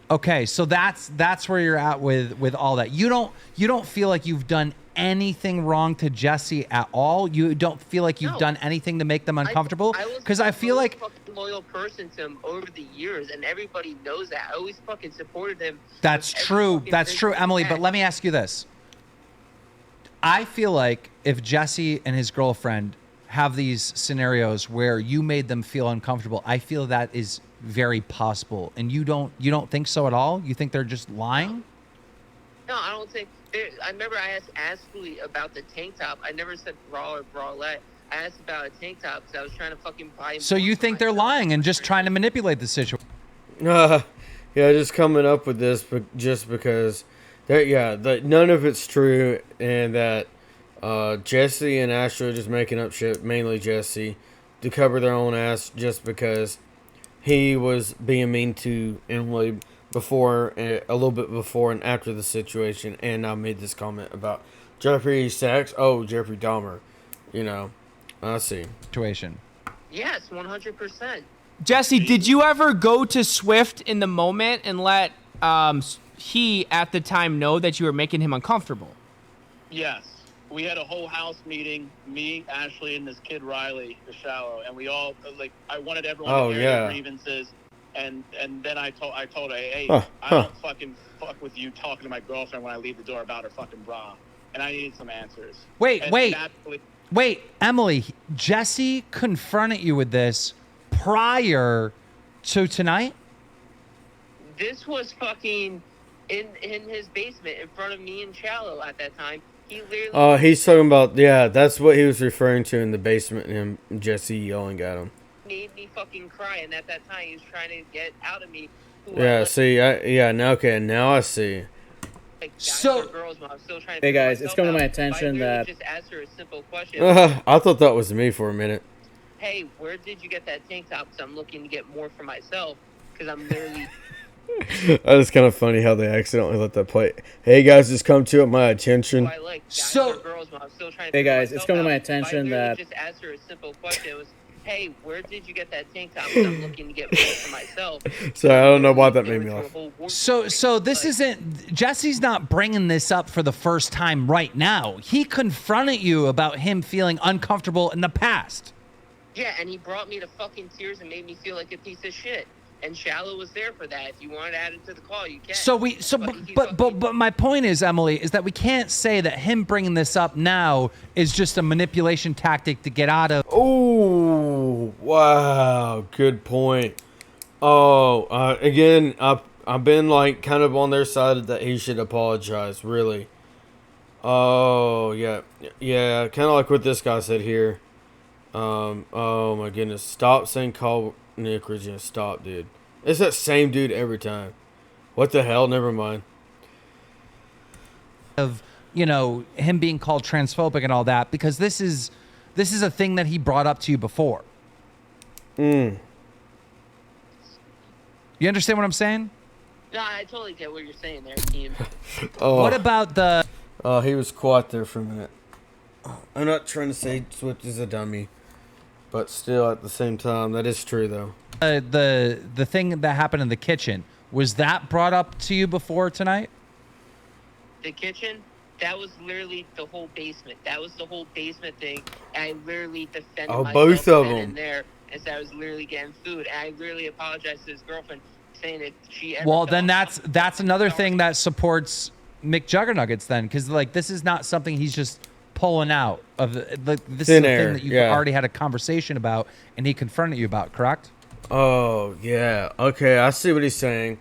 Okay, so that's where you're at with all that. You don't feel like you've done anything wrong to Jesse at all. You don't feel like you've done anything to make them uncomfortable. Because I feel like fucking loyal person to him over the years, and everybody knows that. I always fucking supported him. That's true. That's true, Emily. But let me ask you this. I feel like if Jesse and his girlfriend have these scenarios where you made them feel uncomfortable, I feel that is very possible. And you don't think so at all? You think they're just lying? No, I don't think. I remember I asked Ashley about the tank top. I never said bra or bralette. I asked about a tank top because I was trying to fucking buy him. So you think they're lying and just trying to manipulate the situation? Yeah, just coming up with this, but just because, that none of it's true, and that Jesse and Ashley are just making up shit, mainly Jesse, to cover their own ass, just because he was being mean to Emily before, a little bit before and after the situation, and I made this comment about Jeffrey Sachs. Oh, Jeffrey Dahmer, I see. Situation. Yes, 100%. Jesse, did you ever go to Swift in the moment and let he at the time know that you were making him uncomfortable? Yes. We had a whole house meeting, me, Ashley, and this kid Riley, the shallow, and we all I wanted everyone to air their grievances, and then I told her, hey, I don't fucking fuck with you talking to my girlfriend when I leave the door about her fucking bra, and I needed some answers. Wait, Emily, Jesse confronted you with this prior to tonight? This was fucking in his basement in front of me and Shallow at that time. He literally... he's talking about, that's what he was referring to in the basement, and him, Jesse yelling at him. Made me fucking cry, and at that time he was trying to get out of me. Now I see. So, hey guys, it's come to my attention that... just asked her a simple question. I thought that was me for a minute. Hey, where did you get that tank top? Because I'm looking to get more for myself, because I'm literally... That is kind of funny how they accidentally let that play. Hey guys, just come to my attention. Hey guys, it's come to my attention that... just asked her a simple question. It was, hey, where did you get that tank top? I'm looking to get more for myself. Sorry, I don't know why that made me laugh. So this isn't... Jesse's not bringing this up for the first time right now. He confronted you about him feeling uncomfortable in the past. Yeah, and he brought me to fucking tears and made me feel like a piece of shit. And Shallow was there for that. If you want to add it to the call, you can. But my point is, Emily, is that we can't say that him bringing this up now is just a manipulation tactic to get out of. Oh, wow, good point. Oh, again, I've been kind of on their side that he should apologize. Really. Oh yeah, kind of like what this guy said here. Oh my goodness, stop saying call Nick Regina. Stop, dude. It's that same dude every time. What the hell? Never mind. Of him being called transphobic and all that, because this is a thing that he brought up to you before. You understand what I'm saying? No, I totally get what you're saying there, Keem. What about the... he was quiet there for a minute. I'm not trying to say Swift is a dummy, but still at the same time, that is true though. The thing that happened in the kitchen, was that brought up to you before tonight? The kitchen? That was literally the whole basement. That was the whole basement thing. I literally defended myself both of them in there and said I was literally getting food. And I literally apologized to his girlfriend, saying that she ever... Well, then that's another thing that supports Mcjuggernuggets then, because this is not something he's just pulling out of this is a thing that you already had a conversation about and he confronted you about, correct? Oh yeah, okay, I see what he's saying.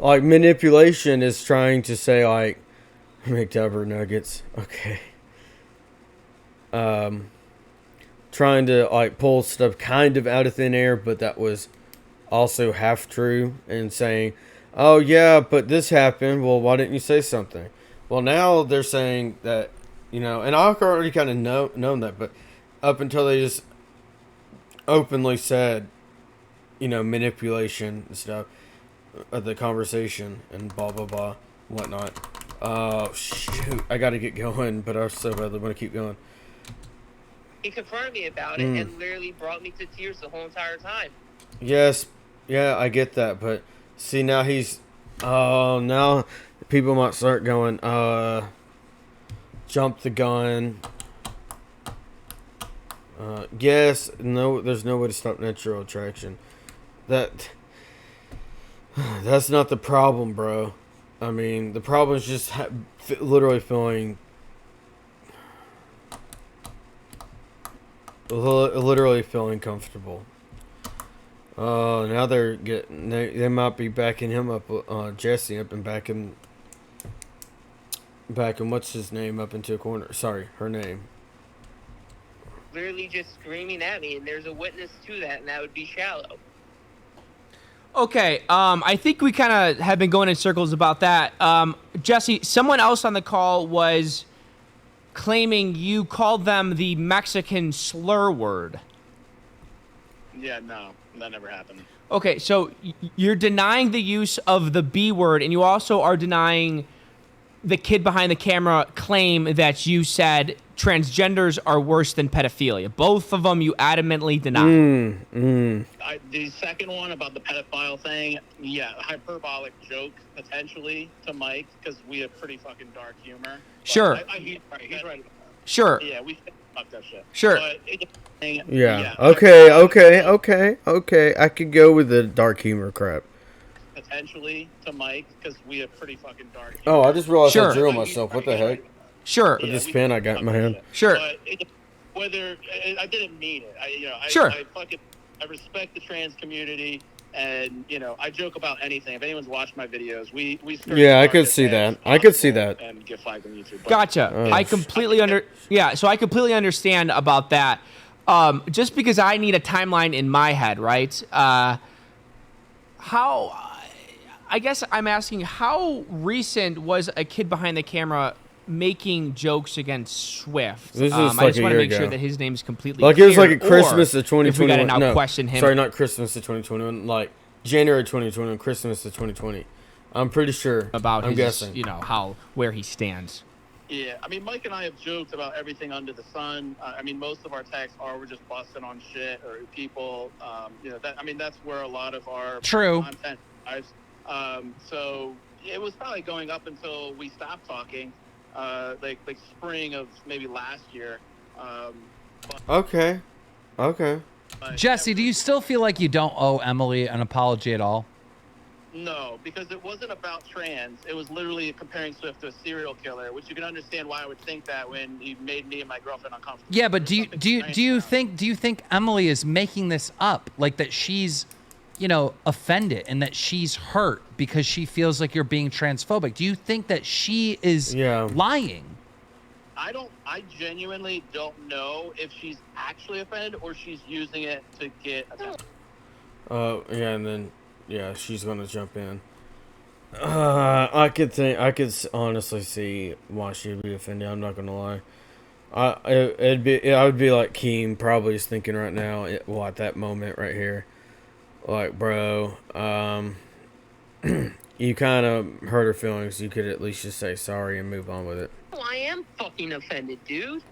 Manipulation is trying to say Mcjuggernuggets, okay. Trying to pull stuff kind of out of thin air, but that was also half true, and saying, oh yeah, but this happened, well why didn't you say something? Well, now they're saying that, and I've already kind of known that, but up until they just openly said, manipulation and stuff of the conversation and blah, blah, blah, whatnot. Oh, shoot. I got to get going, but I so badly want to keep going. He confronted me about it and literally brought me to tears the whole entire time. Yes. Yeah, I get that, but see, now he's... Oh, now people might start going, jump the gun. Yes, no, there's no way to stop natural attraction. That's not the problem, bro. I mean, the problem is just literally feeling comfortable. Now they're getting, they might be backing him up, Jesse up, and backing what's his name up into a corner. Sorry, her name. literally just screaming at me, and there's a witness to that, and that would be Shallow. Okay, I think we kind of have been going in circles about that. Jesse, someone else on the call was claiming you called them the Mexican slur word. Yeah, no, that never happened. Okay, so you're denying the use of the B word, and you also are denying the kid behind the camera claim that you said transgenders are worse than pedophilia. Both of them you adamantly deny. The second one about the pedophile thing, yeah, hyperbolic joke potentially to Mike because we have pretty fucking dark humor. Sure. He's right about that. Sure. Yeah, we fuck that shit. Sure. But Yeah. Okay. I could go with the dark humor crap. Potentially to Mike because we have pretty fucking dark humor. Oh, I just realized Sure. I drew myself. What the heck? Sure. With this pen I got in my hand. Sure. But whether I didn't mean it, Sure. I respect the trans community, and I joke about anything. If anyone's watched my videos, we Yeah, I could see that. I could see that. And get flagged on YouTube. But Gotcha. I completely so I completely understand about that. Just because I need a timeline in my head, right? I guess I'm asking, how recent was a kid behind the camera making jokes against Swift? This is I like just a want to year make sure ago. that his name's completely Like clear. it was like at Christmas of Or if we 2021. gotta now No, question him. sorry, not Christmas of 2021. Like January 2021, Christmas of 2020. I'm pretty sure. About I'm his, guessing. where he stands. yeah, I mean, Mike and I have joked about everything under the sun. I mean, most of our texts are we're just busting on shit or people. That's where a lot of our True. content lives. So it was probably going up until we stopped talking, like spring of maybe last year. Okay. But Jesse, do you still feel like you don't owe Emily an apology at all? No, because it wasn't about trans. It was literally comparing Swift to a serial killer, which you can understand why I would think that when he made me and my girlfriend uncomfortable. Yeah, but do you think? think Emily is making this up, like that she's, offended and that she's hurt because she feels like you're being transphobic? Do you think that she is lying? I genuinely don't know if she's actually offended or she's using it to get attention. Yeah, and then she's gonna jump in. I could honestly see why she'd be offended. I'm not gonna lie. I would be like Keem probably is thinking right now. At that moment right here, like bro, you kind of hurt her feelings. You could at least just say sorry and move on with it. Oh, I am fucking offended, dude.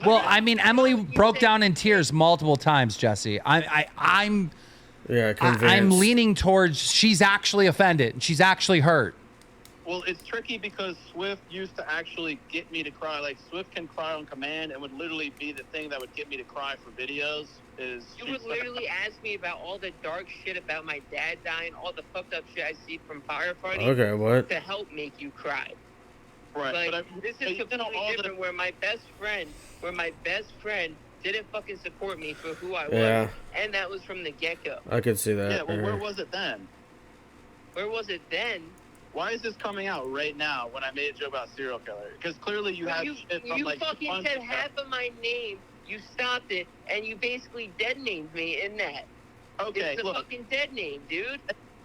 Well, I mean, Emily broke down in tears multiple times, Jesse. I'm convinced. I'm leaning towards she's actually offended and she's actually hurt. Well, it's tricky because Swift used to actually get me to cry. Like, Swift can cry on command and would literally be the thing that would get me to cry for videos. You would literally ask me about all the dark shit about my dad dying, all the fucked up shit I see from firefighting. Okay, what? To help make you cry. Right. Like, this is completely different where my best friend didn't fucking support me for who I was. And that was from the get-go. I could see that. Yeah, well, where was it then? Where was it then? Why is this coming out right now when I made a joke about serial killer? Because clearly you have shit from, like... You fucking said half of my name, you stopped it, and you basically dead-named me in that. Okay, it's a fucking dead name, dude.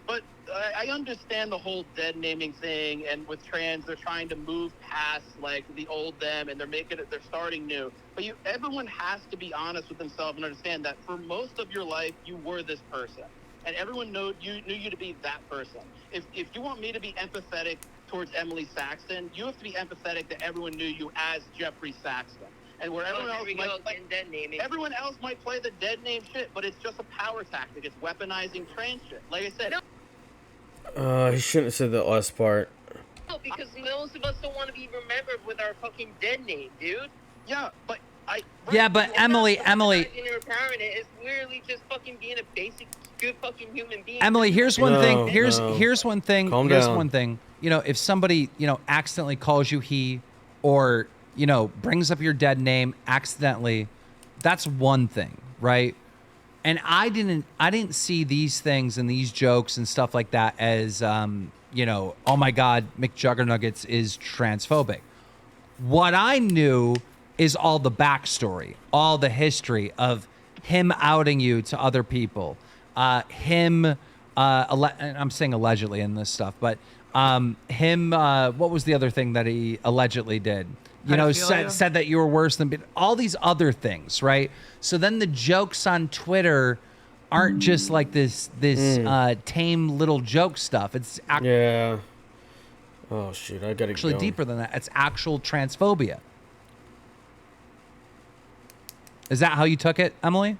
But I understand the whole dead naming thing, and with trans, they're trying to move past like the old them, and they're starting new. But everyone has to be honest with themselves and understand that for most of your life, you were this person, and everyone knew you to be that person. If you want me to be empathetic towards Emily Saxton, you have to be empathetic that everyone knew you as Jeffrey Saxton. And where everyone else might play the dead name shit, but it's just a power tactic. It's weaponizing trans shit. Like I said. He shouldn't have said that last part. No, because most of us don't want to be remembered with our fucking dead name, dude. Yeah, but Emily. It's literally just fucking being a basic, good fucking human being. Emily, here's one thing. Here's one thing. Calm here's down. one thing. If somebody, accidentally calls you he, or, brings up your dead name accidentally, that's one thing, right? And I didn't see these things and these jokes and stuff like that as, oh my God, Mcjuggernuggets is transphobic. What I knew is all the backstory, all the history of him outing you to other people, and I'm saying allegedly in this stuff, but what was the other thing that he allegedly did? You know, said that you were worse than all these other things, right? So then the jokes on Twitter aren't just like this tame little joke stuff. It's yeah. Oh shit, I gotta actually go. deeper than that. It's actual transphobia. Is that how you took it, Emily?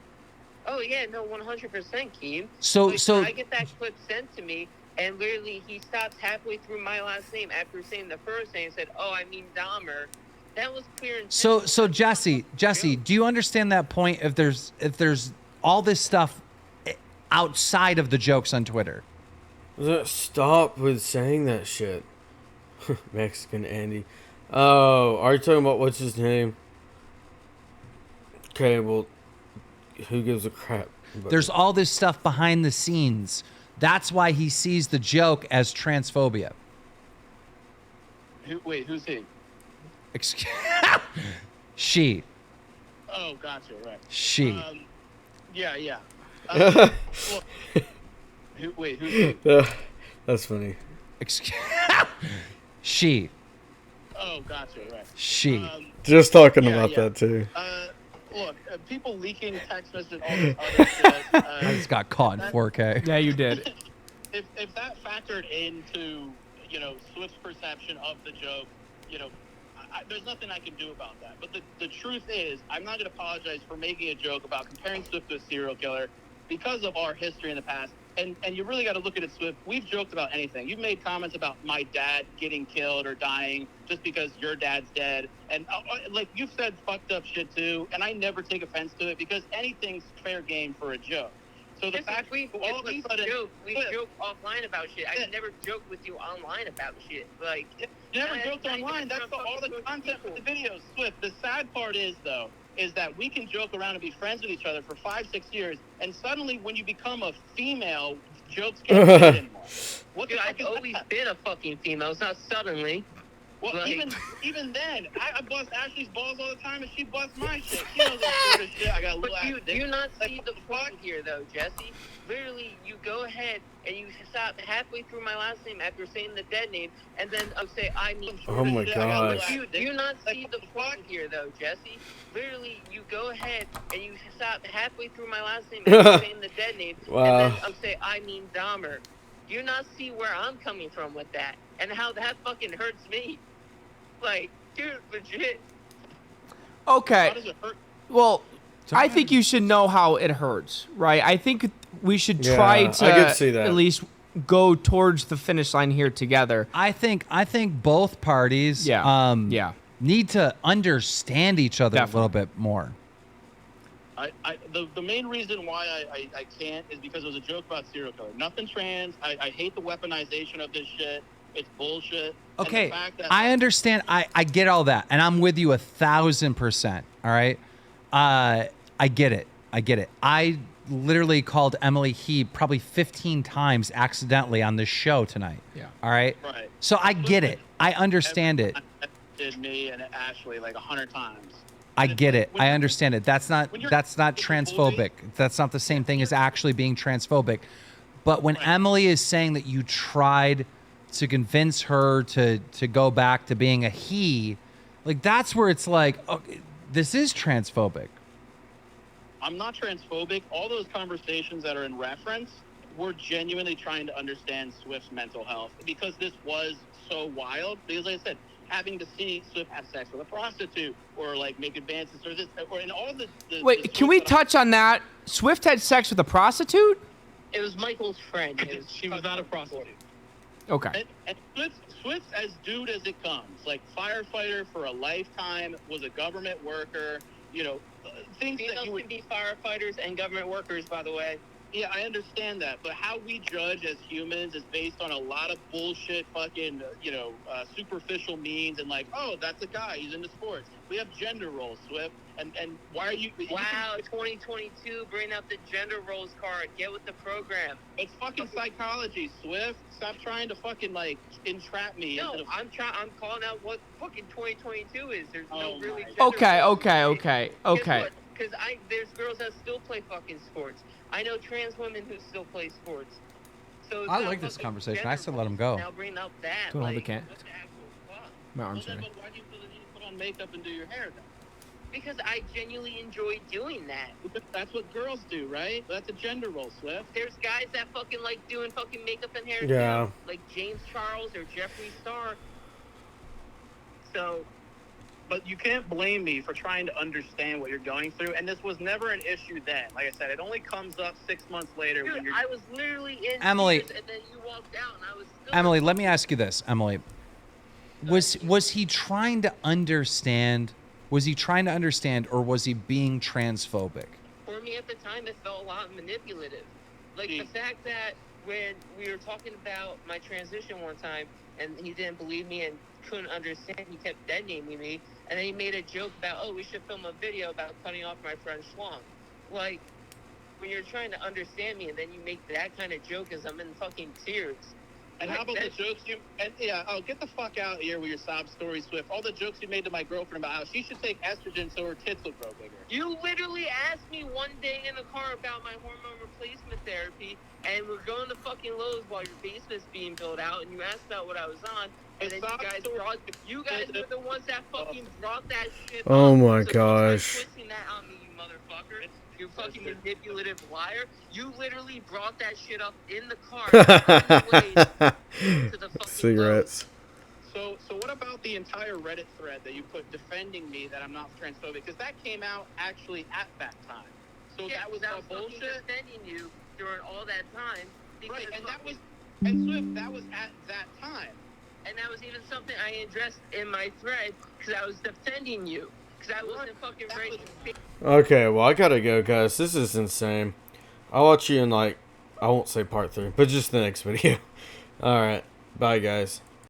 Oh yeah, no, 100%, Keem. So I get that clip sent to me, and literally he stops halfway through my last name after saying the first name and said, "Oh, I mean Dahmer." That was clear. And so Jesse, do you understand that point? If there's all this stuff outside of the jokes on Twitter, Stop with saying that shit. Mexican Andy. Oh, are you talking about what's his name? Okay, well, who gives a crap? But there's all this stuff behind the scenes. That's why he sees the joke as transphobia. Who's he? Excuse she. Oh, gotcha. Right. She. Yeah. Who's he? That's funny. Excuse she. Oh, gotcha. Right. She. Just talking about that too. Look, people leaking text messages, all this other shit. I just got caught in 4K. Yeah, you did. If that factored into, Swift's perception of the joke, there's nothing I can do about that. But the truth is, I'm not going to apologize for making a joke about comparing Swift to a serial killer because of our history in the past. And you really got to look at it, Swift. We've joked about anything. You've made comments about my dad getting killed or dying just because your dad's dead. And, you've said fucked up shit, too. And I never take offense to it because anything's fair game for a joke. So the fact we joke offline about shit. I never joke with you online about shit. Like, you never joked online. That's all the content for the videos, Swift. The sad part is, though, is that we can joke around and be friends with each other for 5-6 years, and suddenly when you become a female, jokes can't fit anymore. Dude, I've always been a fucking female. It's not suddenly. Well, even then, I bust Ashley's balls all the time, and she busts my shit. She knows that sort of shit. I got a little ass dick. Do you not see the point here, though, Jesse? Literally, you go ahead and you stop halfway through my last name after saying the dead name, and then I'll say, I mean... Oh my gosh. Do you not see the point here, though, Jesse? Literally, you go ahead and you stop halfway through my last name after saying the dead name, wow. and then I'll say, I mean Dahmer. Do you not see where I'm coming from with that? And how that fucking hurts me? Like, dude, legit. Okay. How does it hurt? Well, I think you should know how it hurts, right? I think we should try to I could see that. at least go towards the finish line here together. I think both parties need to understand each other a little bit more. The main reason why I can't is because it was a joke about serial killer. Nothing trans. I hate the weaponization of this shit. It's bullshit. Okay, I understand. I get all that, and I'm with you 1,000%. All right, I get it. I literally called Emily he probably 15 times accidentally on this show tonight. Yeah. All right. Right. So I get it. I understand it. Did me and Ashley like 100 times. I get it. I understand it. That's not transphobic. That's not the same thing as actually being transphobic. But when Emily is saying that you tried to convince her to go back to being a he, like that's where it's like, okay, this is transphobic. I'm not transphobic. All those conversations that are in reference, we're genuinely trying to understand Swift's mental health because this was so wild. Because like I said, having to see Swift have sex with a prostitute or like make advances or this or in all the Wait, can we touch on that? Swift had sex with a prostitute? It was Michael's friend. She was not a prostitute. Okay. And Swift's as dude as it comes. Like firefighter for a lifetime, was a government worker. Things Females that you would can be firefighters and government workers, by the way. Yeah, I understand that, but how we judge as humans is based on a lot of bullshit, fucking, superficial means, and like, oh, that's a guy, he's into sports. We have gender roles, Swift, and why are you? Wow, 2022, bring up the gender roles card. Get with the program. It's fucking psychology, Swift. Stop trying to fucking like entrap me. No, into the... I'm calling out what fucking 2022 is. There's no really. Okay. Because there's girls that still play fucking sports. I know trans women who still play sports. So I like this conversation. I still let him go. Now bring up that. Don't hold the like, can. what the actual fuck? My arm's Well, ready. then, why do you feel the need to put on makeup and do your hair then? Because I genuinely enjoy doing that. That's what girls do, right? That's a gender role, Swift. There's guys that fucking like doing fucking makeup and hair Yeah. too, like James Charles or Jeffree Star. So, But you can't blame me for trying to understand what you're going through, and this was never an issue then. Like I said, it only comes up 6 months later when dude, you're... I was literally in Emily. tears, and then you walked out, and I was still... Emily, let me ask you this. Emily, was he trying to understand? Was he trying to understand, or was he being transphobic? For me at the time, it felt a lot manipulative. Like the fact that when we were talking about my transition one time, and he didn't believe me and couldn't understand, he kept dead-naming me, and then he made a joke about, oh, we should film a video about cutting off my friend's schlong. Like, when you're trying to understand me and then you make that kind of joke as I'm in fucking tears. And how about the jokes you... And yeah, oh, get the fuck out of here with your sob story, Swift. All the jokes you made to my girlfriend about how she should take estrogen so her tits will grow bigger. You literally asked me one day in the car about my hormone replacement therapy, and we're going to fucking Lowe's while your basement's being built out, and you asked about what I was on, and then you guys were the ones that fucking brought that shit Oh up. my So gosh. keep twisting that on me, you motherfucker. You fucking manipulative liar. You literally brought that shit up in the car on the way to the fucking Cigarettes. So what about the entire Reddit thread that you put defending me that I'm not transphobic? Because that came out actually at that time. So Yeah, that was I all was fucking bullshit? defending you during all that time. Right, because and that was... fucking- And Swift, that was at that time. And that was even something I addressed in my thread because I was defending you. Because I wasn't fucking ready to... Okay, well, I gotta go, guys. This is insane. I'll watch you in, like, I won't say part 3, but just the next video. Alright, bye, guys.